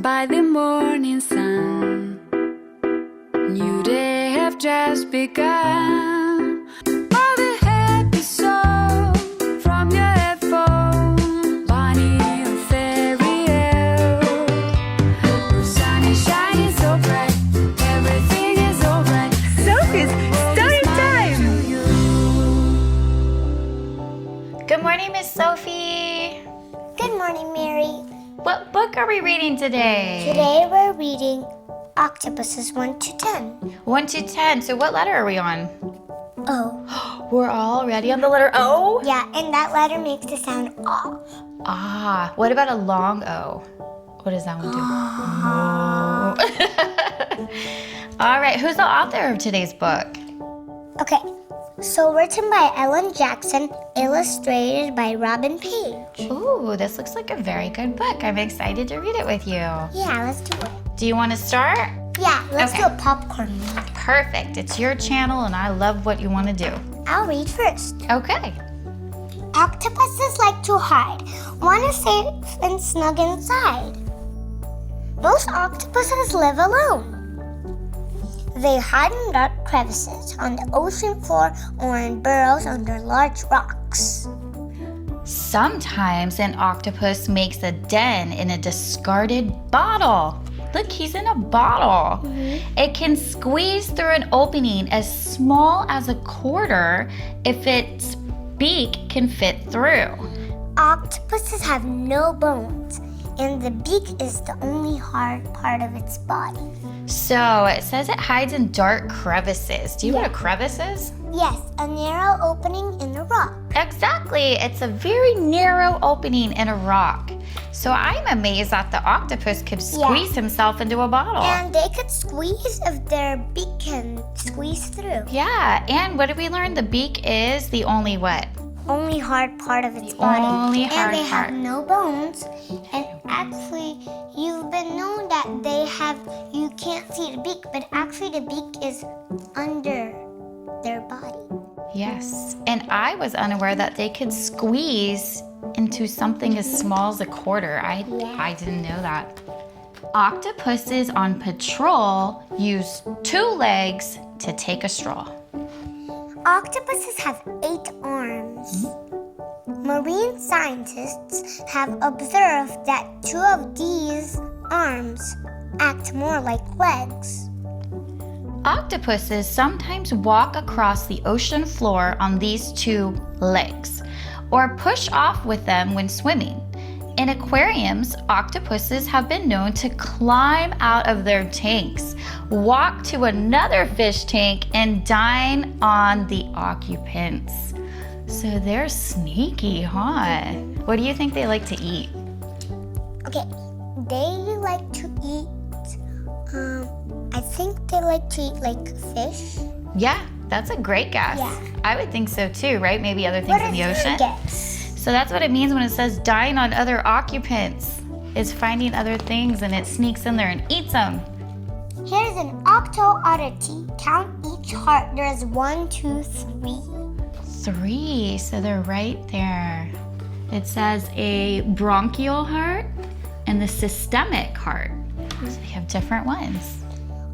by the morning sun. New day have just begun. All the happy song from your headphone. Bunny and fairy elf. The sun is shining so bright. Everything is alright. Sofie's Storytime! Good morning, Miss Sophie. Good morning, Mary. What book are we reading today? Today we're reading Octopuses 1 to 10. 1 to 10. So what letter are we on? O. We're already on the letter O? Yeah, and that letter makes the sound O. Ah, what about a long O? What does that one do? All right, who's the author of today's book? Okay, so written by Ellen Jackson, illustrated by Robin Page. Ooh, this looks like a very good book. I'm excited to read it with you. Yeah, let's do it. Do you want to start? Yeah, let's Okay. do a popcorn read. Perfect. It's your channel and I love what you want to do. I'll read first. Okay. Octopuses like to hide. One is safe and snug inside. Most octopuses live alone. They hide in dark crevices on the ocean floor or in burrows under large rocks. Sometimes an octopus makes a den in a discarded bottle. Look, he's in a bottle. It can squeeze through an opening as small as a quarter if its beak can fit through. Octopuses have no bones, and the beak is the only hard part of its body. So it says it hides in dark crevices. Do you know what a crevice is? Yes, a narrow opening in a rock. Exactly. It's a very narrow opening in a rock. So I'm amazed that the octopus could squeeze himself into a bottle. And they could squeeze if their beak can squeeze through. Yeah, and what did we learn? The beak is the only what? Only hard part of its body. Only hard and they part. have no bones. And actually, you've been known that you can't see the beak, but actually the beak is under their body. Yes, and I was unaware that they could squeeze into something as small as a quarter. I didn't know that. Octopuses on patrol use 2 legs to take a stroll. Octopuses have 8 arms. Marine scientists have observed that 2 of these arms act more like legs. Octopuses sometimes walk across the ocean floor on these 2 legs, or push off with them when swimming. In aquariums, octopuses have been known to climb out of their tanks, walk to another fish tank, and dine on the occupants. So they're sneaky, huh? What do you think they like to eat? Okay, they like to eat, I think they like to eat like fish. Yeah, that's a great guess. Yeah. I would think so too, right? Maybe other things in the ocean. What is your guess? So that's what it means when it says dine on other occupants. It's finding other things and it sneaks in there and eats them. Here's an octo oddity. Count each heart. There's 1, 2, 3. 3, so they're right there. It says a bronchial heart and the systemic heart. So they have different ones.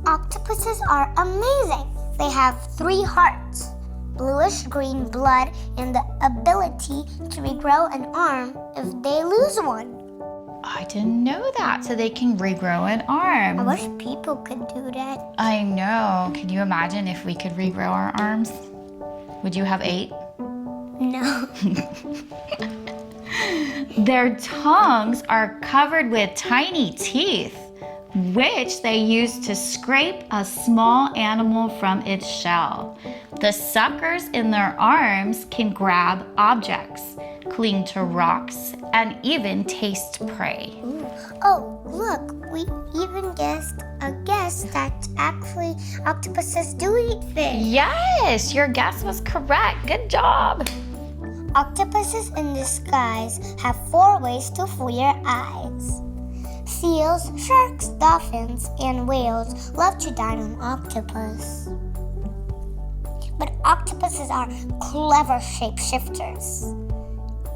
Octopuses are amazing. They have 3 hearts, bluish-green blood, and the ability to regrow an arm if they lose one. I didn't know that. So they can regrow an arm. I wish people could do that. I know. Can you imagine if we could regrow our arms? Would you have 8? No. Their tongues are covered with tiny teeth, which they use to scrape a small animal from its shell. The suckers in their arms can grab objects, cling to rocks, and even taste prey. Ooh. Oh, look, we even guessed a guess that actually octopuses do eat fish. Yes, your guess was correct. Good job. Octopuses in disguise have 4 ways to fool your eyes. Seals, sharks, dolphins, and whales love to dine on octopus. But octopuses are clever shapeshifters,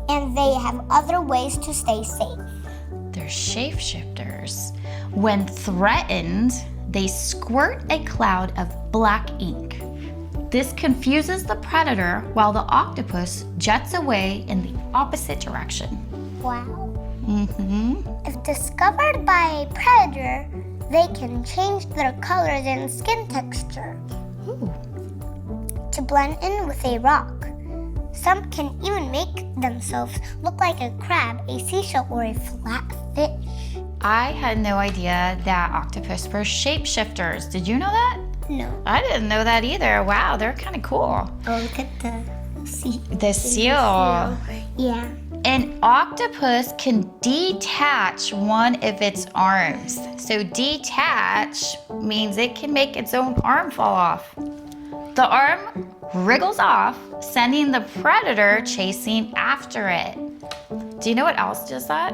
and they have other ways to stay safe. They're they're shapeshifters. When threatened, they squirt a cloud of black ink. This confuses the predator while the octopus jets away in the opposite direction. Wow. Mm-hmm. If discovered by a predator, they can change their colors and skin texture to blend in with a rock. Some can even make themselves look like a crab, a seashell, or a flatfish. I had no idea that octopus were shapeshifters. Did you know that? No. I didn't know that either. Wow, they're kind of cool. Oh, look at the seal. The seal. Yeah. An octopus can detach one of its arms. So detach means it can make its own arm fall off. The arm wriggles off, sending the predator chasing after it. Do you know what else does that?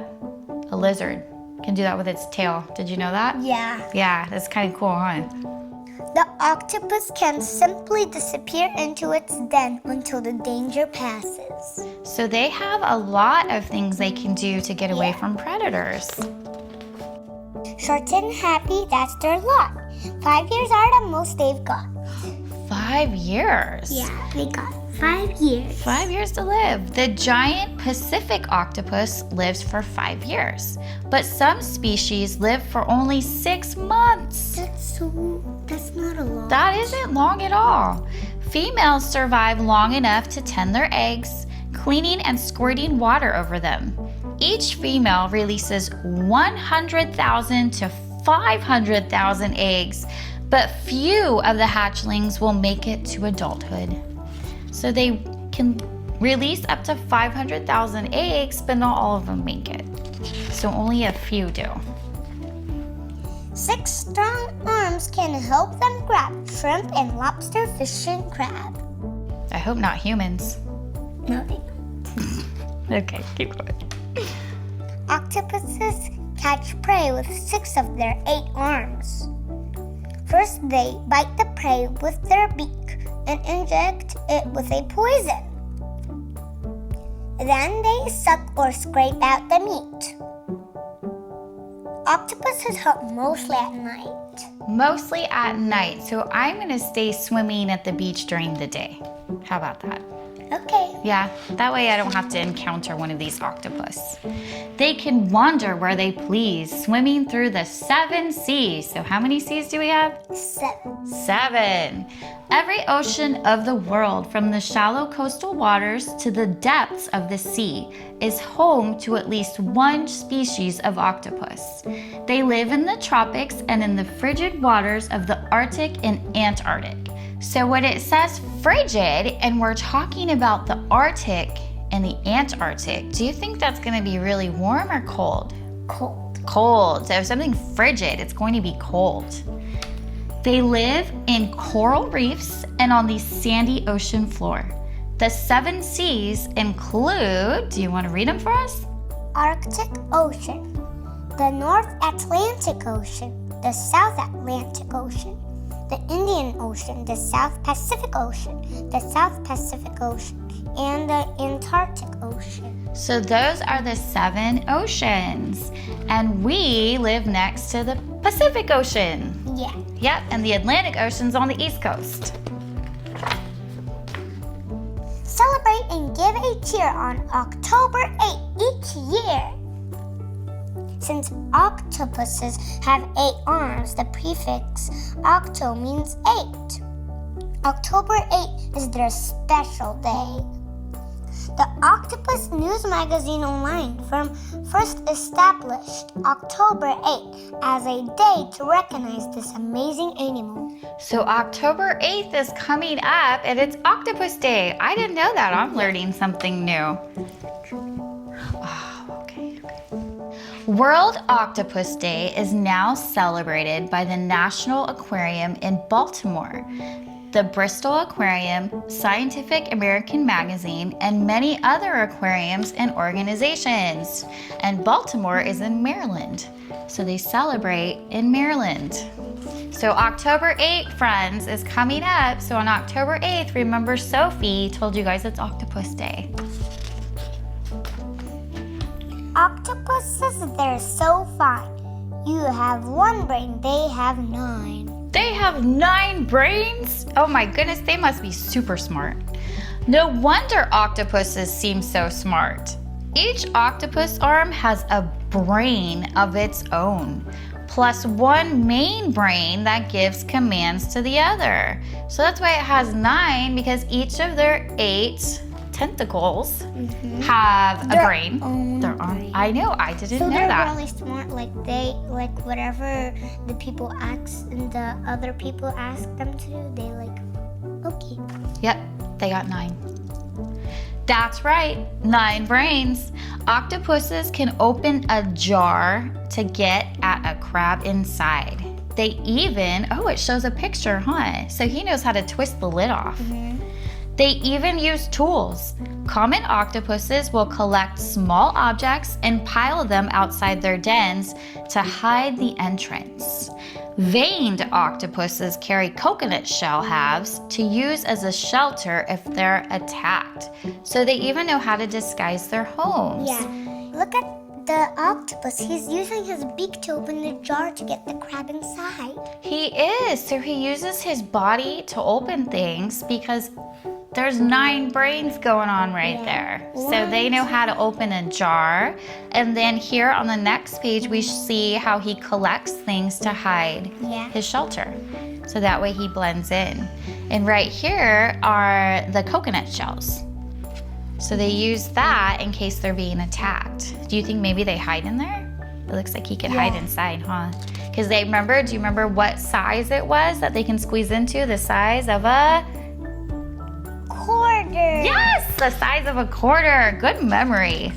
A lizard can do that with its tail. Did you know that? Yeah. Yeah, that's kind of cool, huh? The octopus can simply disappear into its den until the danger passes. So they have a lot of things they can do to get away from predators. Short and happy, that's their lot. 5 years are the most they've got. 5 years? Yeah, they got 5 years. 5 years to live. The giant Pacific octopus lives for 5 years, but some species live for only 6 months. That's not a lot. That isn't long at all. Females survive long enough to tend their eggs, cleaning and squirting water over them. Each female releases 100,000 to 500,000 eggs, but few of the hatchlings will make it to adulthood. So they can release up to 500,000 eggs, but not all of them make it. So only a few do. 6 strong arms can help them grab shrimp and lobster, fish, and crab. I hope not humans. No, they don't. Okay, keep going. Octopuses catch prey with 6 of their 8 arms. First, they bite the prey with their beak and inject it with a poison. Then they suck or scrape out the meat. Octopuses hunt mostly at night. Mostly at night, so I'm gonna stay swimming at the beach during the day. How about that? Okay. Yeah, that way I don't have to encounter one of these octopus. They can wander where they please, swimming through the 7 seas. So how many seas do we have? 7. 7. Every ocean of the world, from the shallow coastal waters to the depths of the sea, is home to at least one species of octopus. They live in the tropics and in the frigid waters of the Arctic and Antarctic. So when it says frigid and we're talking about the Arctic and the Antarctic, do you think that's going to be really warm or cold? Cold. Cold. So if something frigid, it's going to be cold. They live in coral reefs and on the sandy ocean floor. The 7 seas include, do you want to read them for us? Arctic Ocean, the North Atlantic Ocean, the South Atlantic Ocean, the Indian Ocean, the South Pacific Ocean, the South Pacific Ocean, and the Antarctic Ocean. So those are the 7 oceans. And we live next to the Pacific Ocean. Yeah. Yep, and the Atlantic Ocean's on the East Coast. Celebrate and give a cheer on October 8 each year. Since octopuses have 8 arms, the prefix octo means 8. October 8 is their special day. The Octopus News Magazine Online first established October 8 as a day to recognize this amazing animal. So October 8th is coming up and it's Octopus Day. I didn't know that. I'm learning something new. Oh, okay. World Octopus Day is now celebrated by the National Aquarium in Baltimore, the Bristol Aquarium, Scientific American Magazine, and many other aquariums and organizations. And Baltimore is in Maryland, so they celebrate in Maryland. So October 8th, friends, is coming up. So on October 8th, remember Sofie told you guys it's Octopus Day. Octopuses, they're so fine. You have 1 brain, they have 9. They have 9 brains? Oh my goodness, they must be super smart. No wonder octopuses seem so smart. Each octopus arm has a brain of its own, plus 1 main brain that gives commands to the other. So that's why it has 9, because each of their 8 tentacles have a brain. Their own. I know, I didn't know that. So they're really smart, like whatever the people ask and the other people ask them to do, they okay. Yep, they got 9. That's right, 9 brains. Octopuses can open a jar to get at a crab inside. They even, it shows a picture, huh? So he knows how to twist the lid off. They even use tools. Common octopuses will collect small objects and pile them outside their dens to hide the entrance. Veined octopuses carry coconut shell halves to use as a shelter if they're attacked. So they even know how to disguise their homes. Yeah, look at the octopus. He's using his beak to open the jar to get the crab inside. He is. So he uses his body to open things because there's 9 brains going on right there. So they know how to open a jar. And then here on the next page, we see how he collects things to hide his shelter. So that way he blends in. And right here are the coconut shells. So they use that in case they're being attacked. Do you think maybe they hide in there? It looks like he could hide inside, huh? Because do you remember what size it was that they can squeeze into? The size of a quarter. Yes, the size of a quarter. Good memory.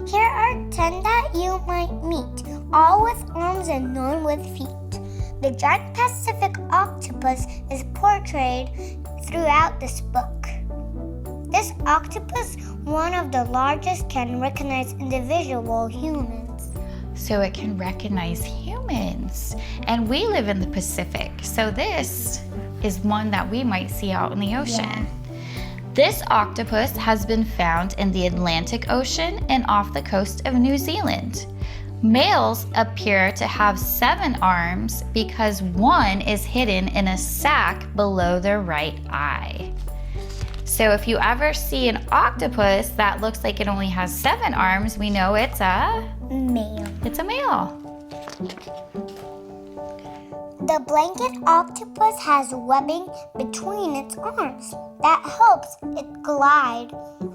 Here are 10 that you might meet, all with arms and none with feet. The giant Pacific octopus is portrayed throughout this book. This octopus, one of the largest, can recognize individual humans. So it can recognize humans. And we live in the Pacific, so this is one that we might see out in the ocean. This octopus has been found in the Atlantic Ocean and off the coast of New Zealand. Males appear to have 7 arms because 1 is hidden in a sac below their right eye. So if you ever see an octopus that looks like it only has 7 arms, we know it's a male. It's a male. The blanket octopus has webbing between its arms that helps it glide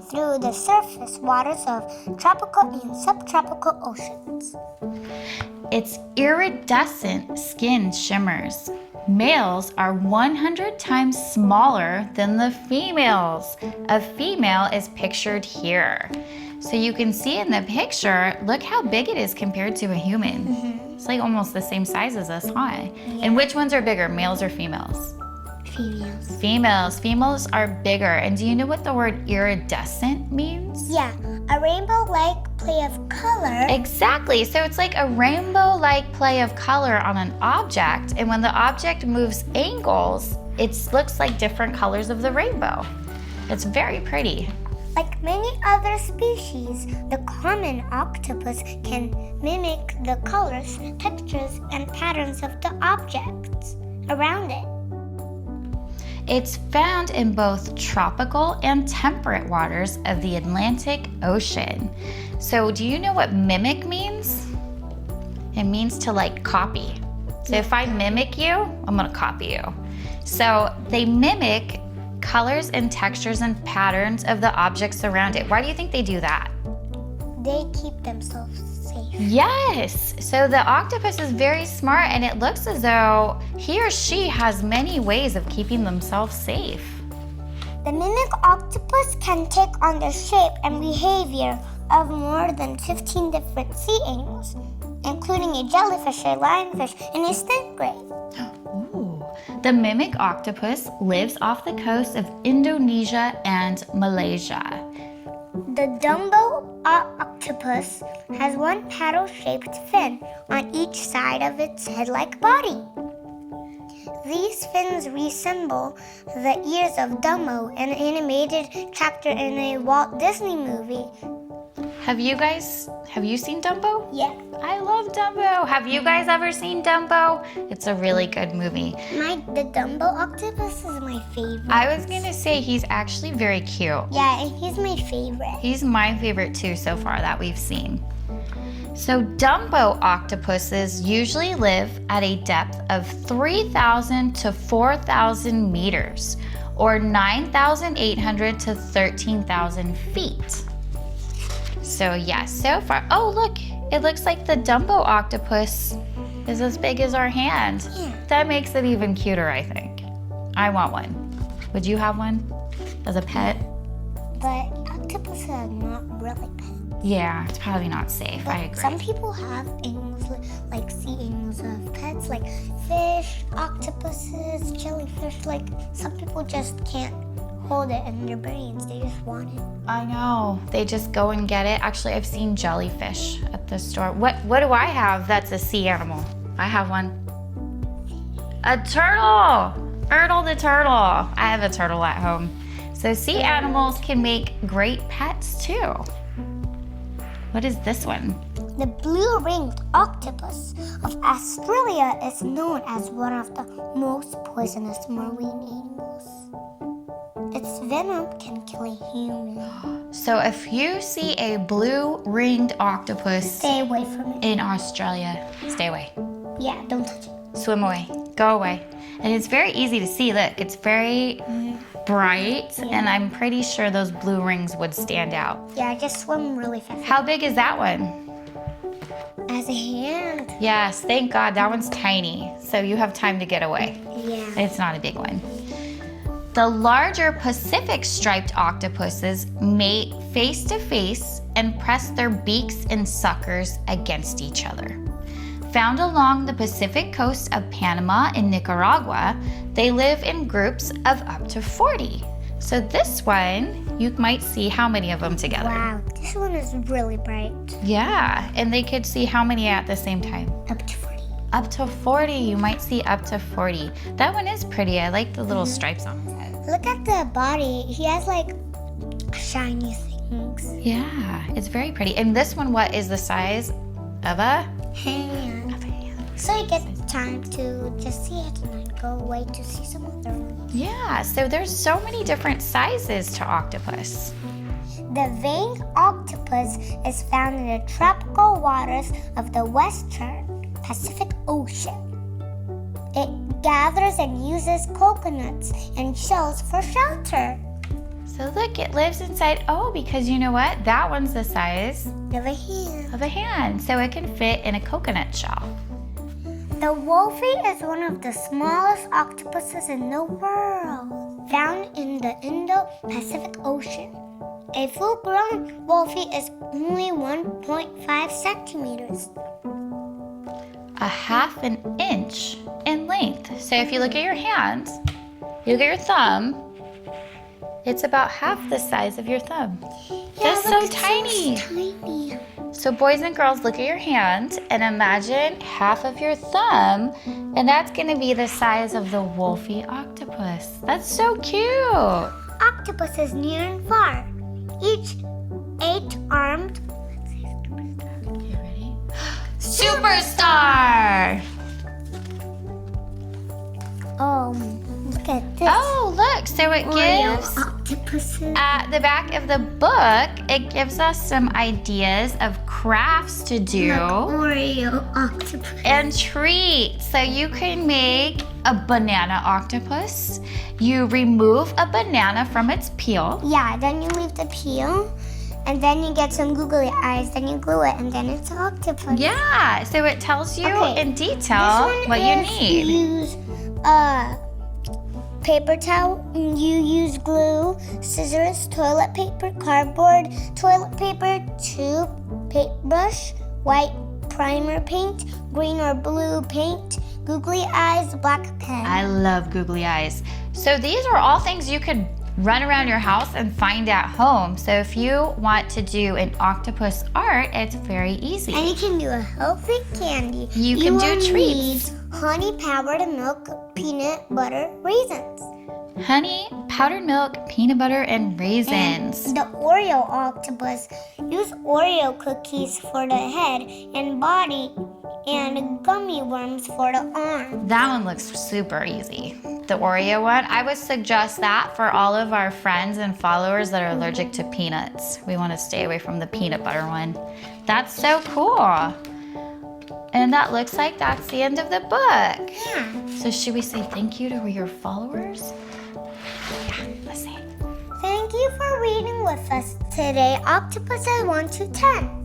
through the surface waters of tropical and subtropical oceans. Its iridescent skin shimmers. Males are 100 times smaller than the females. A female is pictured here. So you can see in the picture, look how big it is compared to a human. It's like almost the same size as us, huh? And which ones are bigger, males or females? Females. Females are bigger. And do you know what the word iridescent means? Yeah, a rainbow-like play of color. Exactly. So it's like a rainbow-like play of color on an object. And when the object moves angles, it looks like different colors of the rainbow. It's very pretty. Like many other species, the common octopus can mimic the colors, textures, and patterns of the objects around it. It's found in both tropical and temperate waters of the Atlantic Ocean. So do you know what mimic means? It means to copy. So if I mimic you, I'm gonna copy you. So they mimic colors and textures and patterns of the objects around it. Why do you think they do that? They keep themselves safe. Yes. So the octopus is very smart, and it looks as though he or she has many ways of keeping themselves safe. The mimic octopus can take on the shape and behavior of more than 15 different sea animals, including a jellyfish, a lionfish, and a stingray. The mimic octopus lives off the coast of Indonesia and Malaysia. The Dumbo octopus has one paddle-shaped fin on each side of its head-like body. These fins resemble the ears of Dumbo, an animated character in a Walt Disney movie. Have you seen Dumbo? Yeah. I love Dumbo. Have you guys ever seen Dumbo? It's a really good movie. The Dumbo Octopus is my favorite. I was gonna say he's actually very cute. Yeah, and he's my favorite. He's my favorite too so far that we've seen. So Dumbo octopuses usually live at a depth of 3,000 to 4,000 meters, or 9,800 to 13,000 feet. So yeah, so far, oh look, it looks like the Dumbo octopus is as big as our hand. Yeah. That makes it even cuter, I think. I want one. Would you have one as a pet? But octopuses are not really pets. Yeah, it's probably not safe. But I agree. some people have animals, like sea animals as pets, like fish, octopuses, jellyfish. Like some people just can't hold it in their brains. They just want it. I know. They just go and get it. Actually, I've seen jellyfish at the store. What do I have that's a sea animal? I have one. A turtle! Ertle the turtle. I have a turtle at home. So sea animals can make great pets too. What is this one? The blue-ringed octopus of Australia is known as one of the most poisonous marine animals. Its venom can kill a human. So if you see a blue-ringed octopus Stay away from it. in Australia, stay away. Yeah, don't touch it. Swim away. Go away. And it's very easy to see. Look, it's very bright, and I'm pretty sure those blue rings would stand out. Yeah, just swim really fast. How big is that one? As a hand. Yes, thank God. That one's tiny, so you have time to get away. Yeah. It's not a big one. The larger Pacific striped octopuses mate face to face and press their beaks and suckers against each other. Found along the Pacific coast of Panama and Nicaragua, they live in groups of up to 40. So this one, you might see how many of them together. Wow, this one is really bright. Yeah, and they could see how many at the same time. Up to 40. Up to 40, you might see up to 40. That one is pretty. I like the little stripes on his head. Look at the body. He has like shiny things. Yeah, it's very pretty. And this one, what is the size of a Hand. So you get time to just see it and then go away to see some other ones. Yeah, so there's so many different sizes to octopus. The veined octopus is found in the tropical waters of the western Pacific Ocean. It gathers and uses coconuts and shells for shelter. So look, it lives inside, because you know what? That one's the size Of a hand. of a hand, so it can fit in a coconut shell. The Wolfy is one of the smallest octopuses in the world, found in the Indo-Pacific Ocean. A full-grown Wolfy is only 1.5 centimeters. A half an inch in length. So if you look at your hand, you look at your thumb, it's about half the size of your thumb. That's so tiny. So tiny. So boys and girls, look at your hand and imagine half of your thumb, and that's gonna be the size of the Wolfy octopus. That's so cute. Octopuses near and far, each 8-armed. Okay, ready? Superstar! Look at this. Oh, look, so it gives, Octopuses. at the back of the book, it gives us some ideas of crafts to do. Oreo octopus. And treats. So you can make a banana octopus. You remove a banana from its peel. Yeah, then you leave the peel, and then you get some googly eyes, then you glue it, and then it's an octopus. Yeah, so it tells you Okay, in detail what you need. You use paper towel, you use glue, scissors, toilet paper, cardboard, toilet paper, tube, paintbrush, white primer paint, green or blue paint, googly eyes, black pen. I love googly eyes. So these are all things you could run around your house and find at home. So if you want to do an octopus art, it's very easy. And you can do a healthy candy. You can do will treats. need honey, powdered milk, peanut butter, raisins. Honey, powdered milk, peanut butter, and raisins. And the Oreo octopus use Oreo cookies for the head and body and gummy worms for the arm. That one looks super easy. The Oreo one, I would suggest that for all of our friends and followers that are allergic to peanuts. We want to stay away from the peanut butter one. That's so cool. And that looks like that's the end of the book. Yeah. So should we say thank you to your followers? Yeah, let's say. Thank you for reading with us today, Octopuses 1 to 10.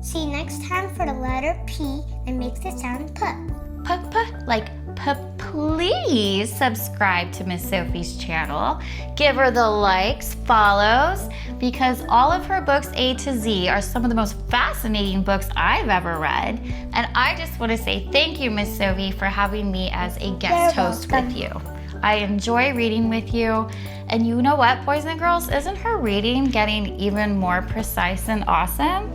See you next time for the letter P that makes the sound P. Like please subscribe to Miss Sofie's channel. Give her the likes, follows, because all of her books A to Z are some of the most fascinating books I've ever read. And I just want to say thank you, Miss Sofie, for having me as a guest host with you. I enjoy reading with you. And you know what, boys and girls? Isn't her reading getting even more precise and awesome?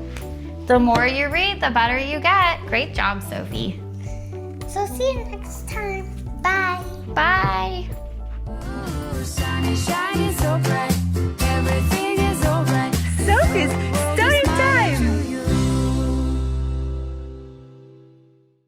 The more you read, the better you get. Great job, Sofie. So see you next time. Bye. Bye. Sun is shining so bright.